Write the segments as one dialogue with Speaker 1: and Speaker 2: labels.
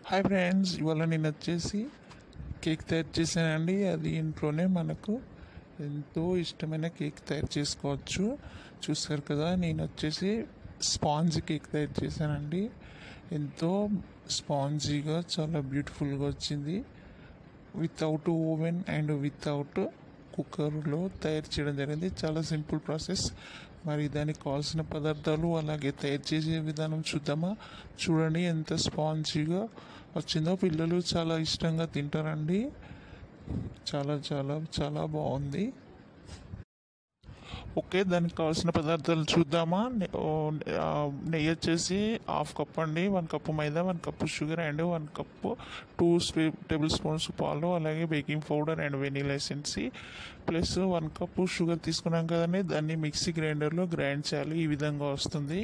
Speaker 1: Hi friends, ఇవాళ నేను వచ్చేసి కేక్ తయారు చేశానండి. అది ఇంట్లోనే మనకు ఎంతో ఇష్టమైన కేక్ తయారు చేసుకోవచ్చు. చూస్తారు కదా, నేను వచ్చేసి స్పాంజ్ కేక్ తయారు చేశానండి. ఎంతో స్పాంజీగా చాలా బ్యూటిఫుల్గా వచ్చింది. వితౌట్ ఓవెన్ అండ్ వితౌట్ కుక్కర్లో తయారు చేయడం జరిగింది. చాలా సింపుల్ ప్రాసెస్. మరి దానికి కావాల్సిన పదార్థాలు అలాగే తయారు చేసే విధానం చూద్దామా? చూడండి ఎంత స్పాంజీగా వచ్చిందో. పిల్లలు చాలా ఇష్టంగా తింటారండి. చాలా చాలా చాలా బాగుంది. ఓకే, దానికి కావాల్సిన పదార్థాలు చూద్దామా? నెయ్యి వచ్చేసి 1/2 కప్ అండి, 1 cup maida, 1 cup sugar and 1 cup 2 table spoons పాలు, అలాగే baking powder and vanilla essence plus 1 cup sugar తీసుకున్నాం కదండి. దాన్ని మిక్సీ గ్రైండర్లో గ్రైండ్ చేయాలి. ఈ విధంగా వస్తుంది.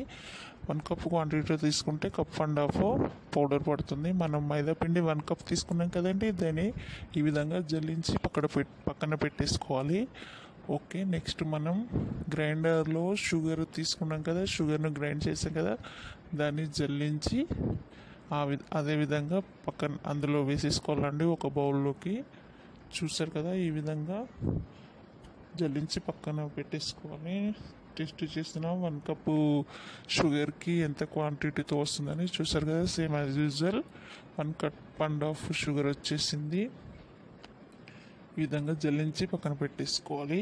Speaker 1: 1 కప్పు క్వాంటిటీలో తీసుకుంటే 1.5 కప్ పౌడర్ పడుతుంది. మనం మైదా పిండి 1 కప్ తీసుకున్నాం కదండి, దాన్ని ఈ విధంగా జల్లించి పక్కన పెట్టేసుకోవాలి. ఓకే, నెక్స్ట్ మనం గ్రైండర్లో షుగర్ తీసుకున్నాం కదా, షుగర్ను గ్రైండ్ చేసాం కదా, దాన్ని జల్లించి అదేవిధంగా అందులో వేసేసుకోవాలండి ఒక బౌల్లోకి. చూసారు కదా, ఈ విధంగా జల్లించి పక్కన పెట్టేసుకోవాలి. టెస్ట్ చేస్తున్నాం 1 కప్పు షుగర్కి ఎంత క్వాంటిటీతో వస్తుందని. చూసారు కదా, same as usual 1.5 cup sugar వచ్చేసింది. ఈ విధంగా జల్లించి పక్కన పెట్టేసుకోవాలి.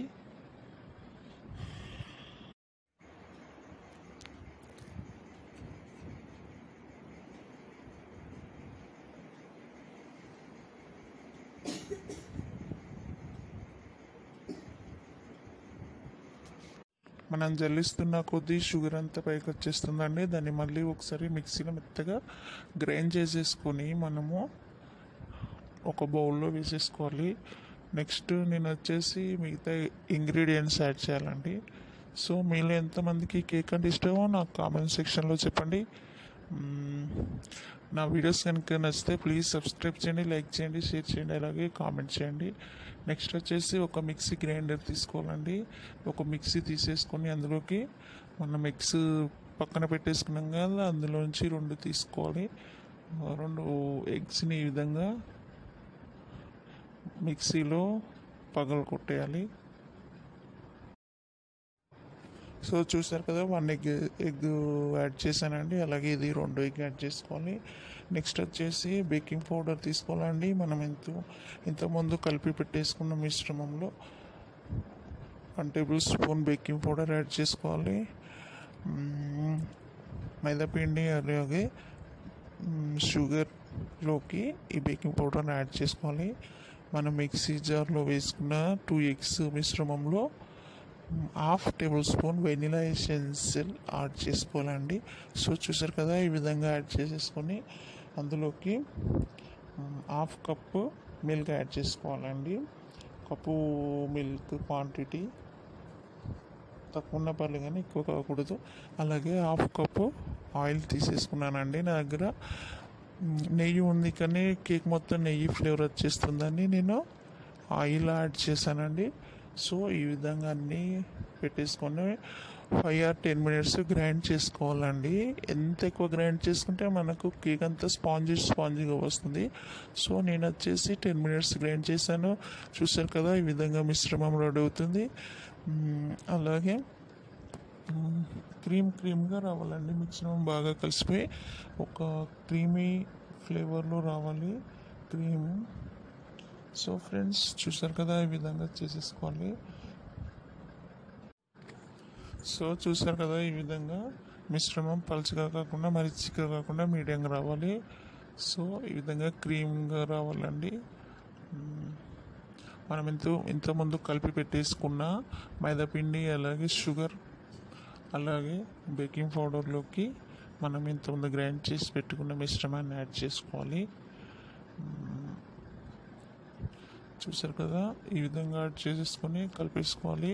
Speaker 1: మనం జల్లిస్తున్న కొద్దీ షుగర్ అంతా పైకి వచ్చేస్తుందండి. దాన్ని మళ్ళీ ఒకసారి మిక్సీలో మెత్తగా గ్రైండ్ చేసేసుకొని మనము ఒక బౌల్లో వేసేసుకోవాలి. నెక్స్ట్ నేను వచ్చేసి మిగతా ఇంగ్రీడియంట్స్ యాడ్ చేయాలండి. సో మీలో ఎంతమందికి కేక్ అంటే ఇష్టమో నాకు కామెంట్ సెక్షన్లో చెప్పండి. నా వీడియోస్ కనుక నచ్చితే ప్లీజ్ సబ్స్క్రైబ్ చేయండి, లైక్ చేయండి, షేర్ చేయండి, అలాగే కామెంట్ చేయండి. నెక్స్ట్ వచ్చేసి ఒక మిక్సీ గ్రైండర్ తీసుకోవాలండి. ఒక మిక్సీ తీసేసుకొని అందులోకి మనం ఎగ్స్ పక్కన పెట్టేసుకున్నాం కదా, అందులోంచి 2 తీసుకోవాలి. 2 ఎగ్స్ని ఈ విధంగా మిక్సీలో పగలు కొట్టేయాలి. సో చూసారు కదా, 1 ఎగ్ యాడ్ చేశానండి. అలాగే ఇది 2 ఎగ్ యాడ్ చేసుకోవాలి. నెక్స్ట్ వచ్చేసి బేకింగ్ పౌడర్ తీసుకోవాలండి. మనం ఇంతకుముందు కలిపి పెట్టేసుకున్న మిశ్రమంలో 1 table spoon baking powder add చేసుకోవాలి. మైదాపిండి అలాగే షుగర్లోకి ఈ బేకింగ్ పౌడర్ని యాడ్ చేసుకోవాలి. మనం మిక్సీ జార్లో వేసుకున్న 2 ఎగ్స్ మిశ్రమంలో 1/2 table spoon vanilla essence add చేసుకోవాలండి. సో చూసారు కదా, ఈ విధంగా యాడ్ చేసేసుకొని అందులోకి 1/2 కప్పు మిల్క్ యాడ్ చేసుకోవాలండి. కప్పు మిల్క్ క్వాంటిటీ తక్కువ ఉన్న పర్లేదు కానీ ఎక్కువ కాకూడదు. అలాగే 1/2 కప్పు ఆయిల్ తీసేసుకున్నానండి. నా దగ్గర నెయ్యి ఉంది కానీ కేక్ మొత్తం నెయ్యి ఫ్లేవర్ వచ్చేస్తుందని నేను ఆయిల్ యాడ్ చేశానండి. సో ఈ విధంగా అన్నీ పెట్టేసుకొని 5 or 10 minutes గ్రైండ్ చేసుకోవాలండి. ఎంత ఎక్కువ గ్రైండ్ చేసుకుంటే మనకు కేక్ అంతా స్పాంజీగా వస్తుంది. సో నేను వచ్చేసి 10 minutes గ్రైండ్ చేశాను. చూసారు కదా, ఈ విధంగా మిశ్రమం రెడీ అవుతుంది. అలాగే క్రీమ్గా రావాలండి. మిశ్రమం బాగా కలిసిపోయి ఒక క్రీమీ ఫ్లేవర్లో రావాలి క్రీమ్. సో ఫ్రెండ్స్ చూసారు కదా, ఈ విధంగా చేసేసుకోవాలి. సో చూసారు కదా, ఈ విధంగా మిశ్రమం పలుచగా కాకుండా మరి చిక్కగా కాకుండా మీడియంగా రావాలి. సో ఈ విధంగా క్రీమ్గా రావాలండి. మనం ఇంతకుముందు కలిపి పెట్టేసుకున్న మైదాపిండి అలాగే షుగర్ అలాగే బేకింగ్ పౌడర్లోకి మనం ఇంతకుముందు గ్రైండ్ చేసి పెట్టుకున్న మిశ్రమాన్ని యాడ్ చేసుకోవాలి. చూసారు కదా, ఈ విధంగా యాడ్ చేసేసుకొని కలిపేసుకోవాలి.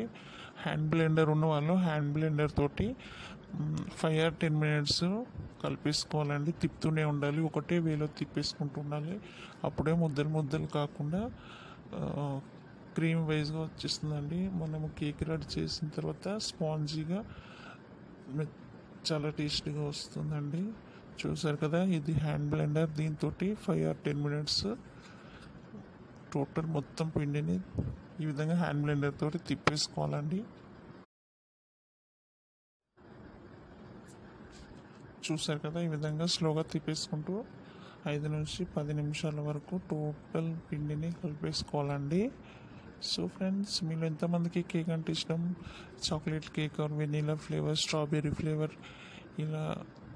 Speaker 1: హ్యాండ్ బ్లెండర్ ఉన్న వాళ్ళు హ్యాండ్ బ్లెండర్ తోటి 5 or 10 minutes కలిపేసుకోవాలండి. తిప్పుతూనే ఉండాలి, ఒకటే వేలో తిప్పేసుకుంటూ ఉండాలి. అప్పుడే ముద్దలు కాకుండా క్రీమ్ వైజ్గా వచ్చేస్తుందండి. మనము కేక్ రెడీ చేసిన తర్వాత స్పాంజీగా చాలా టేస్టీగా వస్తుందండి. చూసారు కదా, ఇది హ్యాండ్ బ్లెండర్. దీంతో 5 or 10 minutes టోటల్ మొత్తం పిండిని ఈ విధంగా హ్యాండ్ బ్లెండర్ తోటి తిప్పేసుకోవాలండి. చూసారు కదా, ఈ విధంగా స్లోగా తిప్పేసుకుంటూ 5 నుంచి 10 నిమిషాల వరకు టోటల్ పిండిని కలిపేసుకోవాలండి. సో ఫ్రెండ్స్, మీలో ఎంతమందికి కేక్ అంటే ఇష్టం? Chocolate cake or vanilla flavour, strawberry flavour, ఇలా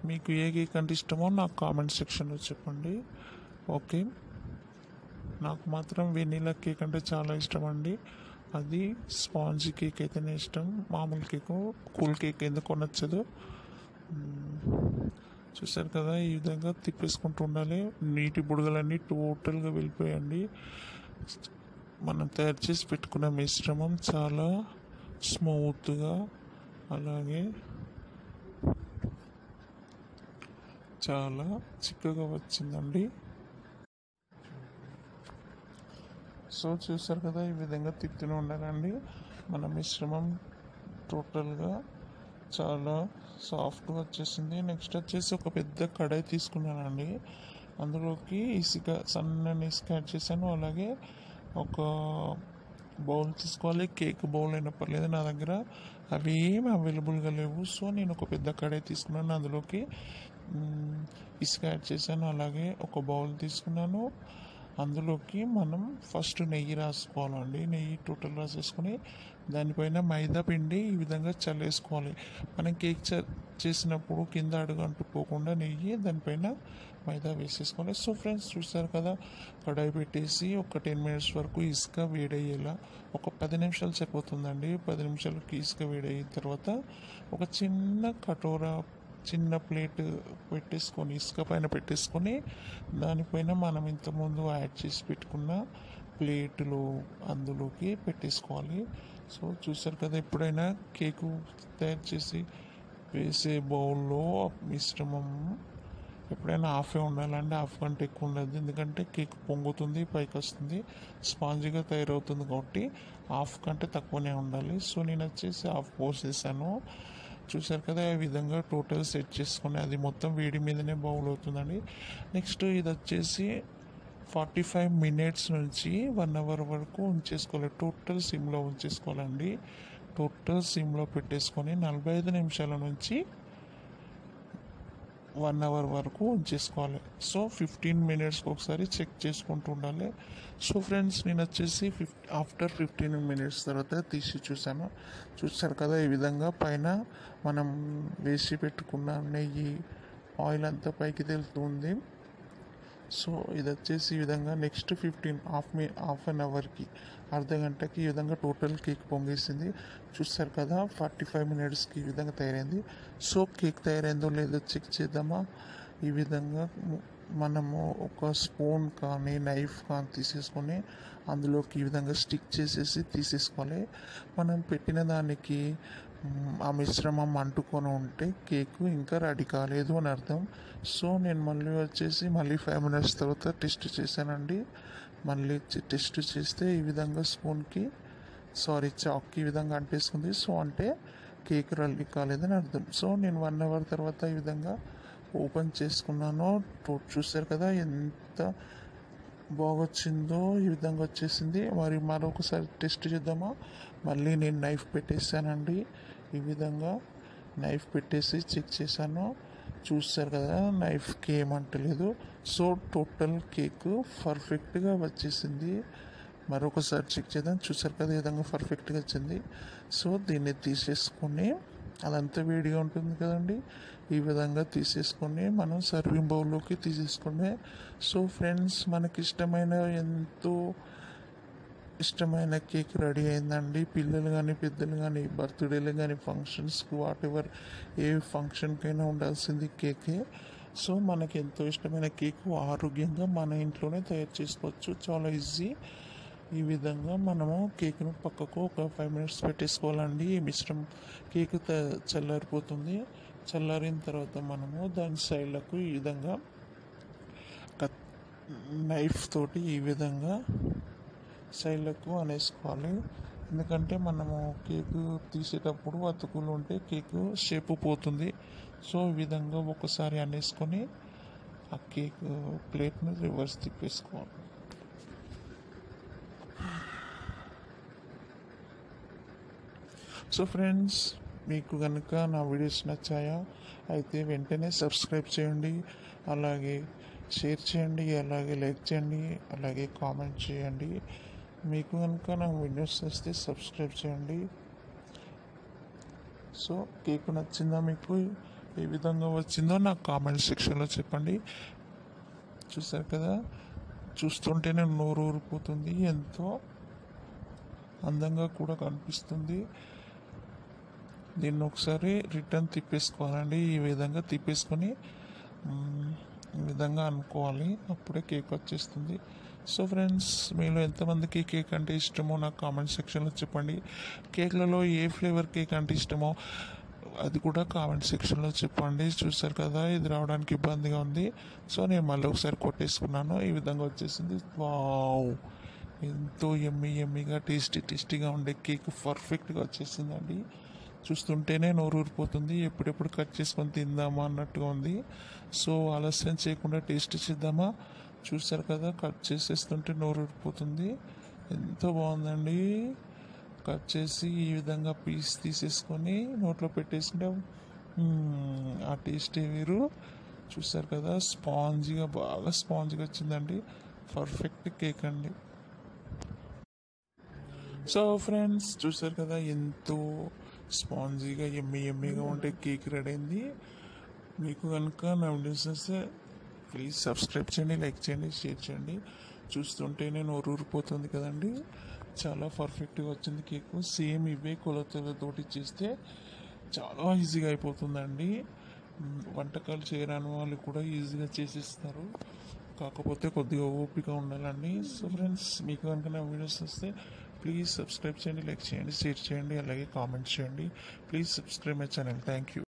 Speaker 1: మీకు ఏ కేక్ అంటే ఇష్టమో నాకు కామెంట్ సెక్షన్లో చెప్పండి. ఓకే, నాకు మాత్రం వెనీలా కేక్ అంటే చాలా ఇష్టం అండి. అది స్పాంజీ కేక్ అయితేనే ఇష్టం, మామూలు కేక్ కూల్ కేక్ ఎందుకో నచ్చదు. చూసారు కదా, ఈ విధంగా తిప్పేసుకుంటూ ఉండాలి. నీటి బుడగలన్నీ టోటల్గా వెళ్ళిపోయండి. మనం తయారు చేసి పెట్టుకున్న మిశ్రమం చాలా స్మూత్గా అలాగే చాలా చిక్కగా వచ్చిందండి. సో చూసారు కదా, ఈ విధంగా తిప్పుతూనే ఉండాలండి. మన మిశ్రమం టోటల్గా చాలా సాఫ్ట్గా వచ్చేసింది. నెక్స్ట్ వచ్చేసి ఒక పెద్ద కడాయి తీసుకున్నానండి. అందులోకి ఇసుక, సన్నని ఇసుక యాడ్ చేశాను. అలాగే ఒక బౌల్ తీసుకోవాలి. కేక్ బౌల్ అయినా పర్లేదు, నా దగ్గర అవి ఏమి అవైలబుల్గా లేవు. సో నేను ఒక పెద్ద కడాయి తీసుకున్నాను. అందులోకి ఇసుక యాడ్ చేశాను. అలాగే ఒక బౌల్ తీసుకున్నాను. అందులోకి మనం ఫస్ట్ నెయ్యి రాసుకోవాలండి. నెయ్యి టోటల్ రాసేసుకొని దానిపైన మైదా పిండి ఈ విధంగా చల్లేసుకోవాలి. మనం కేక్ చేసినప్పుడు కింద అడుగు అంటుకోకుండా నెయ్యి దానిపైన మైదా వేసేసుకోవాలి. సో ఫ్రెండ్స్, చూస్తారు కదా, కడాయి పెట్టేసి ఒక 10 minutes వరకు ఇసుక వేడయ్యేలా, ఒక 10 నిమిషాలు సరిపోతుందండి. 10 నిమిషాలకి ఇసుక వేడయిన తర్వాత ఒక చిన్న ప్లేట్ పెట్టేసుకొని ఇసుక పైన పెట్టేసుకొని దానిపైన మనం ఇంతకుముందు యాడ్ చేసి పెట్టుకున్న ప్లేటులో అందులోకి పెట్టేసుకోవాలి. సో చూసారు కదా, ఎప్పుడైనా కేకు తయారు చేసి వేసే బౌల్లో మిశ్రమం ఎప్పుడైనా హాఫే ఉండాలండి. హాఫ్ కంటే ఎక్కువ ఉండదు, ఎందుకంటే కేక్ పొంగుతుంది, పైకి వస్తుంది, స్పాంజీగా తయారవుతుంది. కాబట్టి హాఫ్ కంటే తక్కువనే ఉండాలి. సో నేను వచ్చేసి హాఫ్ పోసేసాను. చూసారు కదా, ఈ విధంగా టోటల్ సెట్ చేసుకుని అది మొత్తం వేడి మీదనే బౌల్ అవుతుందండి. నెక్స్ట్ ఇది వచ్చేసి 45 minutes నుంచి 1 hour వరకు ఉంచేసుకోవాలి. టోటల్ సిమ్లో ఉంచేసుకోవాలండి. టోటల్ సిమ్లో పెట్టేసుకొని 45 నిమిషాల నుంచి 1 hour వరకు ఉంచేసుకోవాలి. సో 15 minutesకి ఒకసారి చెక్ చేసుకుంటూ ఉండాలి. సో ఫ్రెండ్స్, నేను వచ్చేసి ఆఫ్టర్ 15 minutes తర్వాత తీసి చూసాను. చూసారు కదా, ఈ విధంగా పైన మనం వేసి పెట్టుకున్న నెయ్యి ఆయిల్ అంతా పైకి తెలుస్తుంది. సో ఇది వచ్చేసి ఈ విధంగా నెక్స్ట్ హాఫ్ అన్ అవర్కి, అర్ధ గంటకి ఈ విధంగా టోటల్ కేక్ పొంగేసింది. చూస్తారు కదా, 45 minutesకి ఈ విధంగా తయారైంది. సో కేక్ తయారైందో లేదో చెక్ చేద్దామా. ఈ విధంగా మనము ఒక స్పూన్ కానీ నైఫ్ కానీ తీసేసుకొని అందులోకి ఈ విధంగా స్టిక్ చేసేసి తీసేసుకోవాలి. మనం పెట్టిన దానికి ఆ మిశ్రమం అంటుకొని ఉంటే కేక్ ఇంకా రెడీ కాలేదు అని అర్థం. సో నేను మళ్ళీ 5 minutes తర్వాత టెస్ట్ చేశానండి. మళ్ళీ టెస్ట్ చేస్తే ఈ విధంగా చాక్కి ఈ విధంగా అంటేసుకుంది. సో అంటే కేక్ రెడీ కాలేదని అర్థం. సో నేను 1 hour తర్వాత ఈ విధంగా ఓపెన్ చేసుకున్నాను. చూసారు కదా, ఎంత బాగా వచ్చిందో. ఈ విధంగా వచ్చేసింది. మరి మరొకసారి టెస్ట్ చేద్దామా. మళ్ళీ నేను నైఫ్ పెట్టేసానండి. ఈ విధంగా నైఫ్ పెట్టేసి చెక్ చేశాను. చూస్తారు కదా, నైఫ్కి ఏమంటలేదు. సో టోటల్ కేక్ పర్ఫెక్ట్గా వచ్చేసింది. మరొకసారి చెక్ చేద్దాం. చూసారు కదా, ఈ విధంగా పర్ఫెక్ట్గా వచ్చింది. సో దీన్ని తీసేసుకొని, అదంతా వేడిగా ఉంటుంది కదండి, ఈ విధంగా తీసేసుకొని మనం సర్వింగ్ బౌల్లోకి తీసేసుకొని. సో ఫ్రెండ్స్, మనకి ఎంతో ఇష్టమైన కేక్ రెడీ అయిందండి. పిల్లలు కానీ పెద్దలు కానీ బర్త్డేలు కానీ ఫంక్షన్స్కి వాటెవర్ ఏ ఫంక్షన్కైనా ఉండాల్సింది కేకే. సో మనకి ఎంతో ఇష్టమైన కేక్ ఆరోగ్యంగా మన ఇంట్లోనే తయారు చేసుకోవచ్చు, చాలా ఈజీ. ఈ విధంగా మనము కేక్ను పక్కకు ఒక 5 minutes పెట్టేసుకోవాలండి. ఈ మిశ్రమం కేక్ చల్లారిపోతుంది. చల్లారిన తర్వాత మనము దాని సైడ్లకు ఈ విధంగా నైఫ్ తోటి ఈ విధంగా సైడ్లకు అనేసుకోవాలి. ఎందుకంటే మనము కేక్ తీసేటప్పుడు అతుకులు ఉంటే కేక్ షేపు పోతుంది. సో ఈ విధంగా ఒకసారి అనేసుకొని ఆ కేక్ ప్లేట్ని రివర్స్ తిప్పేసుకోవాలి. సో ఫ్రెండ్స్, మీకు కనుక నా వీడియోస్ నచ్చాయా అయితే వెంటనే సబ్స్క్రైబ్ చేయండి, అలాగే షేర్ చేయండి, అలాగే లైక్ చేయండి, అలాగే కామెంట్ చేయండి. మీకు కనుక నా వీడియోస్ వస్తే సబ్స్క్రైబ్ చేయండి. సో కేక్ నచ్చిందా మీకు? ఏ విధంగా వచ్చిందో నాకు కామెంట్ సెక్షన్లో చెప్పండి. చూసారు కదా, చూస్తుంటేనే నోరు ఊరిపోతుంది, ఎంతో అందంగా కూడా కనిపిస్తుంది. దీన్ని ఒకసారి రిటర్న్ తిప్పేసుకోవాలండి. ఈ విధంగా తిప్పేసుకొని ఈ విధంగా అనుకోవాలి, అప్పుడే కేక్ వచ్చేస్తుంది. సో ఫ్రెండ్స్, మీలో ఎంతమందికి కేక్ అంటే ఇష్టమో నాకు కామెంట్ సెక్షన్లో చెప్పండి. కేక్లలో ఏ ఫ్లేవర్ కేక్ అంటే ఇష్టమో అది కూడా కామెంట్ సెక్షన్లో చెప్పండి. చూసారు కదా, ఇది రావడానికి ఇబ్బందిగా ఉంది. సో నేను మళ్ళీ ఒకసారి కొట్టేసుకున్నాను, ఈ విధంగా వచ్చేసింది. వావ్, ఎంతో ఎమ్మీగా టేస్టీగా ఉండే కేక్ పర్ఫెక్ట్గా వచ్చేసిందండి. చూస్తుంటేనే నోరు ఊరిపోతుంది, ఎప్పుడెప్పుడు కట్ చేసుకొని తిందామా అన్నట్టుగా ఉంది. సో ఆలస్యం చేయకుండా టేస్ట్ చేద్దామా? చూసారు కదా, కట్ చేసేస్తుంటే నోరు ఊరిపోతుంది. ఎంతో బాగుందండి. కట్ చేసి ఈ విధంగా పీస్ తీసేసుకొని నోట్లో పెట్టేసుకుంటే ఆ టేస్టే వేరు. చూసారు కదా, బాగా స్పాంజ్గా వచ్చిందండి. పర్ఫెక్ట్ కేక్ అండి. సో ఫ్రెండ్స్, చూసారు కదా, ఎంతో స్పాంజీగా ఎమ్మీగా ఉంటే కేక్ రెడీ అయింది. మీకు కనుక నా వీడియోస్ వస్తే ప్లీజ్ సబ్స్క్రైబ్ చేయండి, లైక్ చేయండి, షేర్ చేయండి. చూస్తుంటేనే నోరు ఊరిపోతుంది కదండి. చాలా పర్ఫెక్ట్గా వచ్చింది కేక్. సేమ్ ఇవే కొలతలతోటి చేస్తే చాలా ఈజీగా అయిపోతుందండి. వంటకాలు చేయరాని వాళ్ళు కూడా ఈజీగా చేసేస్తారు, కాకపోతే కొద్దిగా ఓపిక ఉండాలండి. సో ఫ్రెండ్స్, మీకు కనుక నా వీడియోస్ వస్తే ప్లీజ్ సబ్స్క్రైబ్ చేయండి, లైక్ చేయండి, షేర్ చేయండి, అలాగే కామెంట్ చేయండి. Please subscribe my channel. Thank you.